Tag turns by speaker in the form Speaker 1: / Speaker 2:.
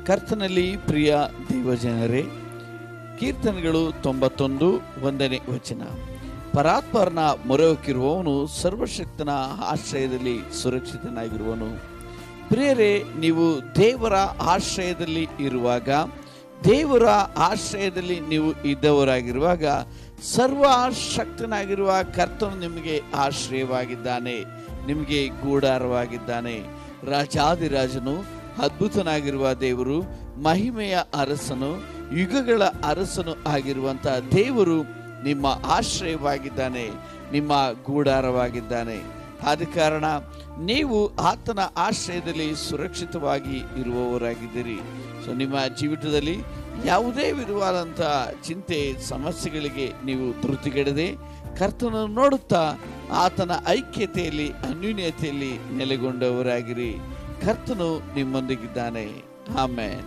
Speaker 1: ಕರ್ತನಲ್ಲಿ ಪ್ರಿಯ ದೇವಜನರೇ, ಕೀರ್ತನೆಗಳು 91 1ನೇ ವಚನ. ಪರಾತ್ಪರನ ಮೊರೆ ಹೊಕ್ಕಿರುವವನು ಸರ್ವಶಕ್ತನ ಆಶ್ರಯದಲ್ಲಿ ಸುರಕ್ಷಿತನಾಗಿರುವನು. ಪ್ರಿಯರೇ, ನೀವು ದೇವರ ಆಶ್ರಯದಲ್ಲಿ ಇರುವಾಗ, ದೇವರ ಆಶ್ರಯದಲ್ಲಿ ನೀವು ಇದ್ದವರಾಗಿರುವಾಗ, ಸರ್ವಶಕ್ತನಾಗಿರುವ ಕರ್ತನು ನಿಮಗೆ ಆಶ್ರಯವಾಗಿದ್ದಾನೆ, ನಿಮಗೆ ಗೂಢಾರವಾಗಿದ್ದಾನೆ. ರಾಜಾದಿರಾಜನು, ಅದ್ಭುತನಾಗಿರುವ ದೇವರು, ಮಹಿಮೆಯ ಅರಸನು, ಯುಗಗಳ ಅರಸನು ಆಗಿರುವಂಥ ದೇವರು ನಿಮ್ಮ ಆಶ್ರಯವಾಗಿದ್ದಾನೆ, ನಿಮ್ಮ ಗೂಢಾರವಾಗಿದ್ದಾನೆ. ಆದ ಕಾರಣ ನೀವು ಆತನ ಆಶ್ರಯದಲ್ಲಿ ಸುರಕ್ಷಿತವಾಗಿ ಇರುವವರಾಗಿದ್ದೀರಿ. ಸೊ ನಿಮ್ಮ ಜೀವಿತದಲ್ಲಿ ಯಾವುದೇ ವಿಧವಾದಂಥ ಚಿಂತೆ ಸಮಸ್ಯೆಗಳಿಗೆ ನೀವು ಧೃತಿಗೆಡದೆ ಕರ್ತನನ್ನು ನೋಡುತ್ತಾ ಆತನ ಐಕ್ಯತೆಯಲ್ಲಿ, ಅನ್ಯೂನ್ಯತೆಯಲ್ಲಿ ನೆಲೆಗೊಂಡವರಾಗಿರಿ. ಕರ್ತನು ನಿಮ್ಮೊಂದಿಗಿದ್ದಾನೆ. ಆಮೆನ್.